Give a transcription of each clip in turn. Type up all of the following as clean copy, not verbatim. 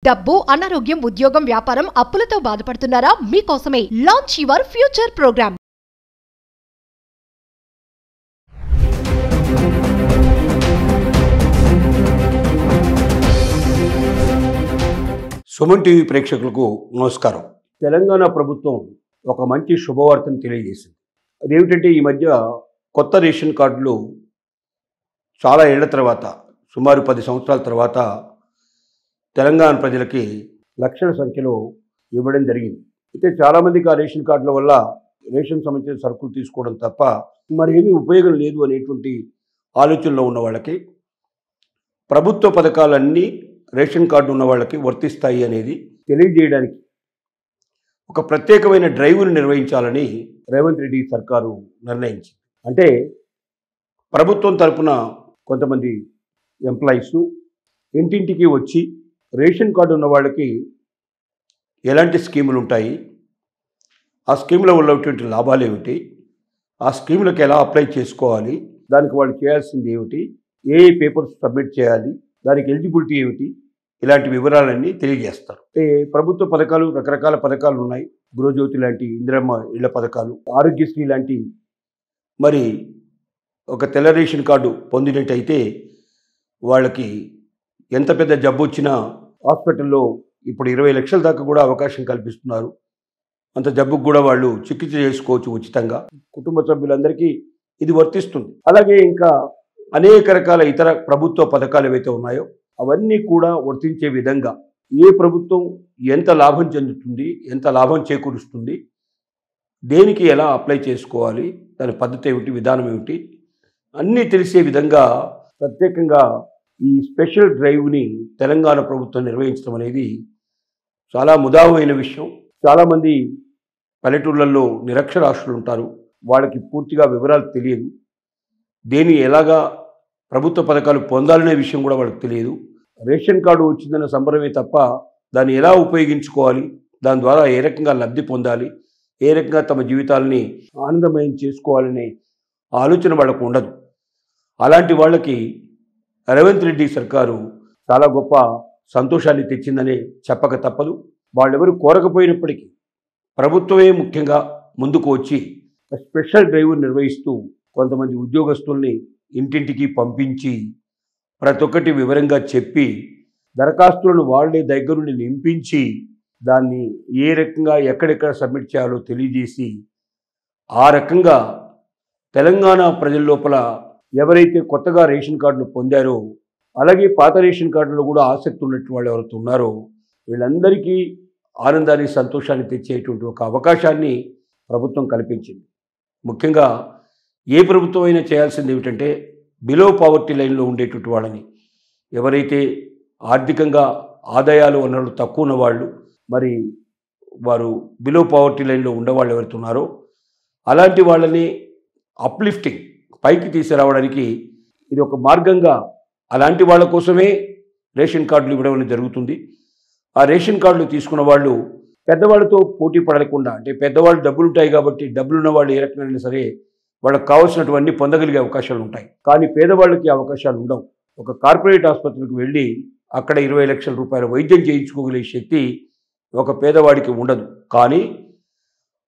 డబ్బు, అనారోగ్యం, ఉద్యోగం, వ్యాపారం, అప్పులతో బాధపడుతున్నారా? మీకోసమే launch your future programme. Suman TV ప్రేక్షకులకు నమస్కారం. తెలంగాణ ప్రభుత్వం ఒక మంచి శుభవార్తను తెలియజేసింది. అదేమిటంటే ఈ మధ్య కొత్త రేషన్ కార్డులు చాలా ఏళ్ల తర్వాత, సుమారు 10 సంవత్సరాల తర్వాత తెలంగాణ ప్రజలకి లక్షల సంఖ్యలో ఇవ్వడం జరిగింది. అయితే చాలామందికి ఆ రేషన్ కార్డుల వల్ల రేషన్ సంబంధించిన సరుకులు తీసుకోవడం తప్ప మరేమీ ఉపయోగం లేదు అనేటువంటి ఆలోచనలో ఉన్న వాళ్ళకి ప్రభుత్వ పథకాలన్నీ రేషన్ కార్డు ఉన్న వాళ్ళకి వర్తిస్తాయి అనేది తెలియజేయడానికి ఒక ప్రత్యేకమైన డ్రైవ్ను నిర్వహించాలని రేవంత్ రెడ్డి సర్కారు నిర్ణయించింది. అంటే ప్రభుత్వం తరపున కొంతమంది ఎంప్లాయీస్ ఇంటింటికి వచ్చి రేషన్ కార్డు ఉన్న వాళ్ళకి ఎలాంటి స్కీములు ఉంటాయి, ఆ స్కీముల వల్ల ఉన్నటువంటి లాభాలు ఏమిటి, ఆ స్కీములకు ఎలా అప్లై చేసుకోవాలి, దానికి వాళ్ళు చేయాల్సింది ఏమిటి, ఏ పేపర్స్ సబ్మిట్ చేయాలి, దానికి ఎలిజిబిలిటీ ఏమిటి, ఇలాంటి వివరాలన్నీ తెలియజేస్తారు. ప్రభుత్వ పథకాలు రకరకాల పథకాలు ఉన్నాయి. గృహజ్యోతి లాంటి ఇందిరమ్మ ఇళ్ల పథకాలు, ఆరోగ్యశ్రీ లాంటి, మరి ఒక తెల్ల రేషన్ కార్డు పొందినట్టయితే వాళ్ళకి ఎంత పెద్ద జబ్బు వచ్చినా హాస్పిటల్లో ఇప్పుడు 20 లక్షల దాకా కూడా అవకాశం కల్పిస్తున్నారు. అంత జబ్బుకు కూడా వాళ్ళు చికిత్స చేసుకోవచ్చు ఉచితంగా. కుటుంబ సభ్యులందరికీ ఇది వర్తిస్తుంది. అలాగే ఇంకా అనేక రకాల ఇతర ప్రభుత్వ పథకాలు ఏవైతే ఉన్నాయో అవన్నీ కూడా వర్తించే విధంగా ఏ ప్రభుత్వం ఎంత లాభం చెందుతుంది, ఎంత లాభం చేకూరుస్తుంది, దేనికి ఎలా అప్లై చేసుకోవాలి, దాని పద్ధతి ఏమిటి, విధానం ఏమిటి అన్నీ తెలిసే విధంగా ప్రత్యేకంగా ఈ స్పెషల్ డ్రైవ్ని తెలంగాణ ప్రభుత్వం నిర్వహించడం అనేది చాలా ముదావమైన విషయం. చాలామంది పల్లెటూళ్ళల్లో నిరక్షరాస్యులు ఉంటారు. వాళ్ళకి పూర్తిగా వివరాలు తెలియదు. దేని ఎలాగా ప్రభుత్వ పథకాలు పొందాలనే విషయం కూడా వాళ్ళకి తెలియదు. రేషన్ కార్డు వచ్చిందన్న సంబరమే తప్ప దాన్ని ఎలా ఉపయోగించుకోవాలి, దాని ద్వారా ఏ రకంగా లబ్ధి పొందాలి, ఏ రకంగా తమ జీవితాలని ఆనందమయం చేసుకోవాలనే ఆలోచన వాళ్ళకు ఉండదు. అలాంటి వాళ్ళకి రేవంత్ రెడ్డి సర్కారు చాలా గొప్ప సంతోషాన్ని తెచ్చిందనే చెప్పక తప్పదు. వాళ్ళెవరు కోరకపోయినప్పటికీ ప్రభుత్వమే ముఖ్యంగా ముందుకు వచ్చి స్పెషల్ డ్రైవ్ నిర్వహిస్తూ కొంతమంది ఉద్యోగస్తుల్ని ఇంటింటికి పంపించి ప్రతి ఒక్కటి వివరంగా చెప్పి దరఖాస్తులను వాళ్ళే దగ్గరుండి నింపించి దాన్ని ఏ రకంగా ఎక్కడెక్కడ సబ్మిట్ చేయాలో తెలియజేసి ఆ రకంగా తెలంగాణ ప్రజల లోపల ఎవరైతే కొత్తగా రేషన్ కార్డులు పొందారో, అలాగే పాత రేషన్ కార్డులో కూడా ఆసక్తి ఉన్నట్టు వాళ్ళు ఎవరైతే ఉన్నారో వీళ్ళందరికీ ఆనందాన్ని, సంతోషాన్ని తెచ్చేటువంటి ఒక అవకాశాన్ని ప్రభుత్వం కల్పించింది. ముఖ్యంగా ఏ ప్రభుత్వం అయినా చేయాల్సింది ఏమిటంటే బిలో పావర్టీ లైన్లో ఉండేటువంటి వాళ్ళని, ఎవరైతే ఆర్థికంగా ఆదాయాలు వనరులు తక్కువ ఉన్నవాళ్ళు, మరి వారు బిలో పావర్టీ లైన్లో ఉండేవాళ్ళు ఎవరైతే ఉన్నారో అలాంటి వాళ్ళని అప్లిఫ్టింగ్ పైకి తీసుకురావడానికి ఇది ఒక మార్గంగా అలాంటి వాళ్ళ కోసమే రేషన్ కార్డులు ఇవ్వడం జరుగుతుంది. ఆ రేషన్ కార్డులు తీసుకున్న వాళ్ళు పెద్దవాళ్ళతో పోటీ పడకుండా, అంటే పెద్దవాళ్ళు డబ్బులు ఉంటాయి కాబట్టి డబ్బులున్న వాళ్ళు ఏ రకంగా సరే వాళ్ళకి కావాల్సినటువన్నీ పొందగలిగే అవకాశాలు ఉంటాయి. కానీ పేదవాళ్ళకి అవకాశాలు ఉండవు. ఒక కార్పొరేట్ ఆసుపత్రికి వెళ్ళి అక్కడ 20 లక్షల రూపాయల వైద్యం చేయించుకోగలిగే శక్తి ఒక పేదవాడికి ఉండదు. కానీ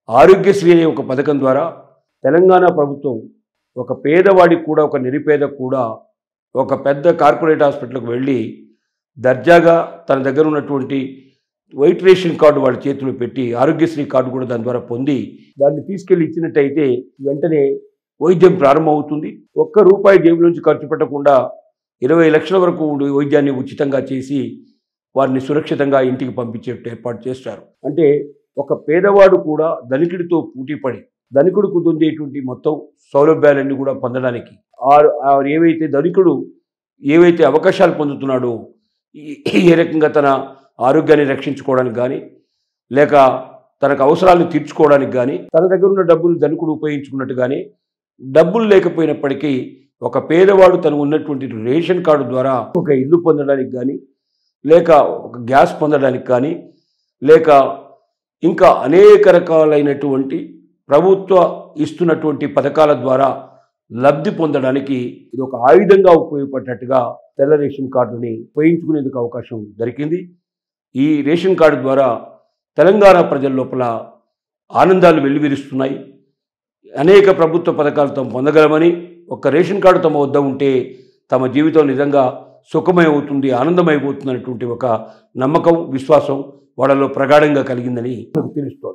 ఆరోగ్యశ్రీ అనే ఒక పథకం ద్వారా తెలంగాణ ప్రభుత్వం ఒక పేదవాడికి కూడా, ఒక నిరుపేదకు కూడా ఒక పెద్ద కార్పొరేట్ హాస్పిటల్కి వెళ్ళి దర్జాగా తన దగ్గర ఉన్నటువంటి వైట్ రేషన్ కార్డు వాళ్ళ చేతిలో పెట్టి ఆరోగ్యశ్రీ కార్డు కూడా దాని ద్వారా పొంది దాన్ని తీసుకెళ్ళి ఇచ్చినట్టయితే వెంటనే వైద్యం ప్రారంభమవుతుంది. ₹1 జేబు నుంచి ఖర్చు పెట్టకుండా 20 లక్షల వరకు వైద్యాన్ని ఉచితంగా చేసి వారిని సురక్షితంగా ఇంటికి పంపించే ఏర్పాటు చేస్తారు. అంటే ఒక పేదవాడు కూడా ధనికుడితో పోటీపడి ధనికుడు కుదిరేటువంటి మొత్తం సౌలభ్యాలన్నీ కూడా పొందడానికి ఏవైతే ధనికుడు ఏవైతే అవకాశాలు పొందుతున్నాడో ఏ రకంగా తన ఆరోగ్యాన్ని రక్షించుకోవడానికి కానీ, లేక తనకు అవసరాలను తీర్చుకోవడానికి కానీ, తన దగ్గర ఉన్న డబ్బులు ధనికుడు ఉపయోగించుకున్నట్టు కానీ, డబ్బులు లేకపోయినప్పటికీ ఒక పేదవాడు తను ఉన్నటువంటి రేషన్ కార్డు ద్వారా ఒక ఇల్లు పొందడానికి కానీ, లేక ఒక గ్యాస్ పొందడానికి కానీ, లేక ఇంకా అనేక రకాలైనటువంటి ప్రభుత్వ ఇస్తున్నటువంటి పథకాల ద్వారా లబ్ధి పొందడానికి ఇది ఒక ఆయుధంగా ఉపయోగపడినట్టుగా తెల్ల రేషన్ కార్డుని ఉపయోగించుకునేందుకు అవకాశం దొరికింది. ఈ రేషన్ కార్డు ద్వారా తెలంగాణ ప్రజల లోపల ఆనందాలు వెల్లివిరుస్తున్నాయి. అనేక ప్రభుత్వ పథకాలు తాము పొందగలమని, ఒక్క రేషన్ కార్డు తమ వద్ద ఉంటే తమ జీవితం నిజంగా సుఖమయమవుతుంది, ఆనందమైపోతుంది అనేటువంటి ఒక నమ్మకం, విశ్వాసం వాళ్ళలో ప్రగాఢంగా కలిగిందని నాకు తెలుస్తోంది.